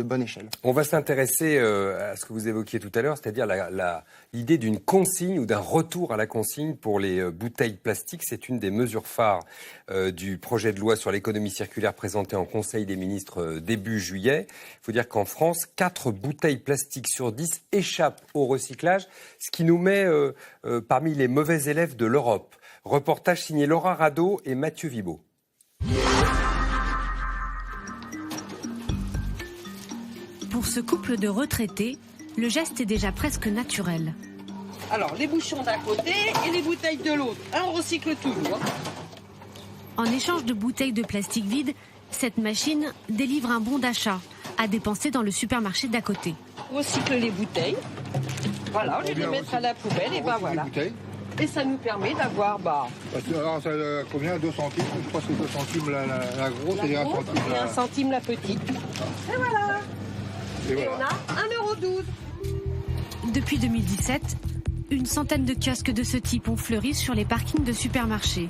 de bonne échelle. On va s'intéresser à ce que vous évoquiez tout à l'heure, c'est-à-dire l'idée d'une consigne ou d'un retour à la consigne pour les bouteilles plastiques. C'est une des mesures phares du projet de loi sur l'économie circulaire présenté en Conseil des ministres début juillet. Il faut dire qu'en France, 4 bouteilles plastiques sur 10 échappent au recyclage, ce qui nous met parmi les mauvais élèves de l'Europe. Reportage signé Laura Rado et Mathieu Vibo. Pour ce couple de retraités, le geste est déjà presque naturel. Alors, les bouchons d'un côté et les bouteilles de l'autre. On recycle toujours. En échange de bouteilles de plastique vides, cette machine délivre un bon d'achat à dépenser dans le supermarché d'à côté. On recycle les bouteilles. Voilà, au lieu de les mettre à la poubelle, et ben voilà. Et ça nous permet d'avoir... Alors, ça combien 2 centimes. Je crois que c'est 2 centimes la grosse et 1 centime et 1 centime la petite. Et voilà. Et on a 1,12 €. Depuis 2017, une centaine de kiosques de ce type ont fleuri sur les parkings de supermarchés.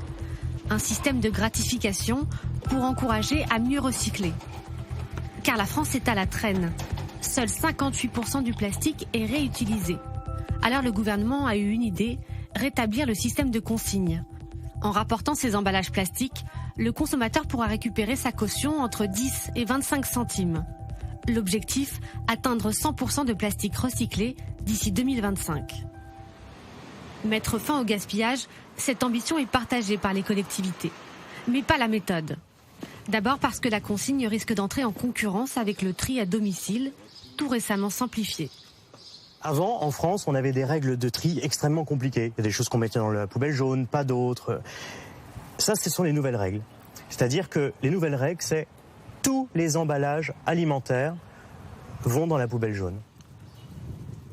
Un système de gratification pour encourager à mieux recycler. Car la France est à la traîne. Seuls 58% du plastique est réutilisé. Alors le gouvernement a eu une idée, rétablir le système de consigne. En rapportant ses emballages plastiques, le consommateur pourra récupérer sa caution entre 10 et 25 centimes. L'objectif, atteindre 100% de plastique recyclé d'ici 2025. Mettre fin au gaspillage, cette ambition est partagée par les collectivités. Mais pas la méthode. D'abord parce que la consigne risque d'entrer en concurrence avec le tri à domicile, tout récemment simplifié. Avant, en France, on avait des règles de tri extrêmement compliquées. Il y a des choses qu'on mettait dans la poubelle jaune, pas d'autres. Ça, ce sont les nouvelles règles. C'est-à-dire que les nouvelles règles, c'est tous les emballages alimentaires vont dans la poubelle jaune.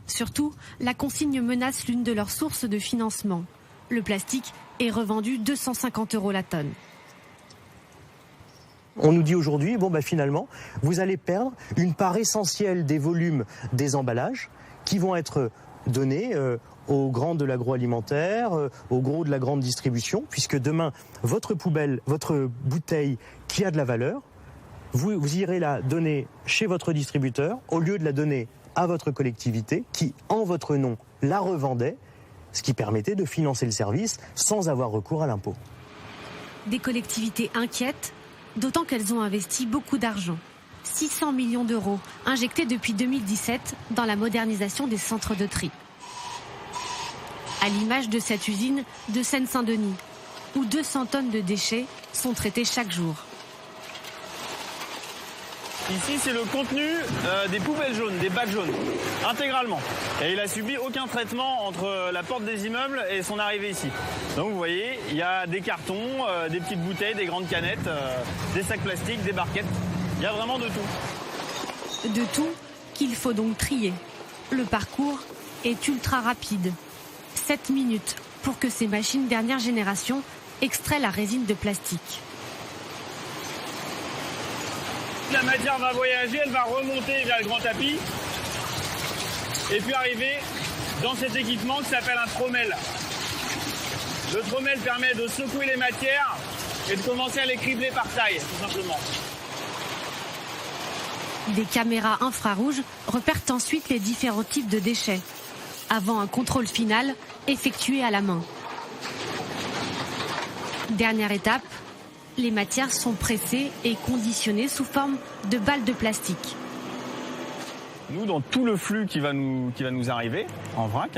Surtout, la consigne menace l'une de leurs sources de financement. Le plastique est revendu 250 € la tonne. On nous dit aujourd'hui, finalement, vous allez perdre une part essentielle des volumes des emballages qui vont être donnés aux grands de l'agroalimentaire, aux gros de la grande distribution, puisque demain, votre poubelle, votre bouteille qui a de la valeur, vous irez la donner chez votre distributeur au lieu de la donner à votre collectivité qui, en votre nom, la revendait, ce qui permettait de financer le service sans avoir recours à l'impôt. Des collectivités inquiètes, d'autant qu'elles ont investi beaucoup d'argent. 600 millions d'euros injectés depuis 2017 dans la modernisation des centres de tri. À l'image de cette usine de Seine-Saint-Denis, où 200 tonnes de déchets sont traités chaque jour. Ici, c'est le contenu des poubelles jaunes, des bacs jaunes, intégralement. Et il a subi aucun traitement entre la porte des immeubles et son arrivée ici. Donc vous voyez, il y a des cartons, des petites bouteilles, des grandes canettes, des sacs plastiques, des barquettes. Il y a vraiment de tout. De tout qu'il faut donc trier. Le parcours est ultra rapide. 7 minutes pour que ces machines dernière génération extraient la résine de plastique. La matière va voyager, elle va remonter vers le grand tapis et puis arriver dans cet équipement qui s'appelle un trommel. Le trommel permet de secouer les matières et de commencer à les cribler par taille, tout simplement. Des caméras infrarouges repèrent ensuite les différents types de déchets, avant un contrôle final effectué à la main. Dernière étape, les matières sont pressées et conditionnées sous forme de balles de plastique. Nous, dans tout le flux qui va nous arriver, en vrac,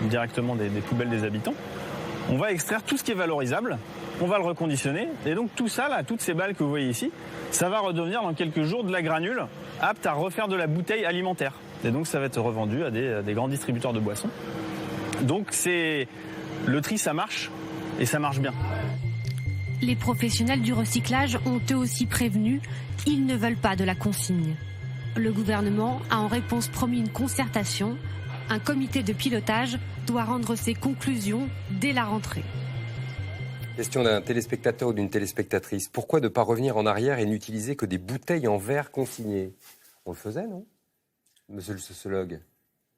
directement des poubelles des habitants, on va extraire tout ce qui est valorisable, on va le reconditionner, et donc tout ça, là, toutes ces balles que vous voyez ici, ça va redevenir dans quelques jours de la granule, apte à refaire de la bouteille alimentaire. Et donc ça va être revendu à des grands distributeurs de boissons. Donc le tri, ça marche, et ça marche bien. Les professionnels du recyclage ont eux aussi prévenu, ils ne veulent pas de la consigne. Le gouvernement a en réponse promis une concertation. Un comité de pilotage doit rendre ses conclusions dès la rentrée. Question d'un téléspectateur ou d'une téléspectatrice. Pourquoi ne pas revenir en arrière et n'utiliser que des bouteilles en verre consignées ? On le faisait, non, monsieur le sociologue ?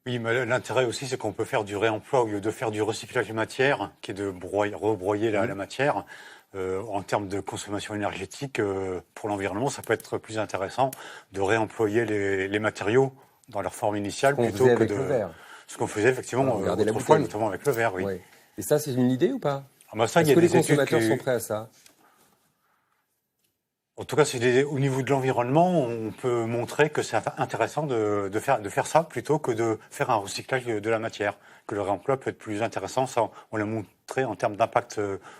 Oui, mais l'intérêt aussi, c'est qu'on peut faire du réemploi au lieu de faire du recyclage de matière, qui est de rebroyer la matière. en termes de consommation énergétique, pour l'environnement, ça peut être plus intéressant de réemployer les matériaux dans leur forme initiale plutôt que de ce qu'on faisait effectivement autrefois, notamment avec le verre. Oui. Ouais. Et ça, c'est une idée ou pas? Est-ce que les consommateurs sont prêts à ça? En tout cas, au niveau de l'environnement, on peut montrer que c'est intéressant de faire ça plutôt que de faire un recyclage de la matière, que le réemploi peut être plus intéressant. Ça, on l'a montré en termes d'impact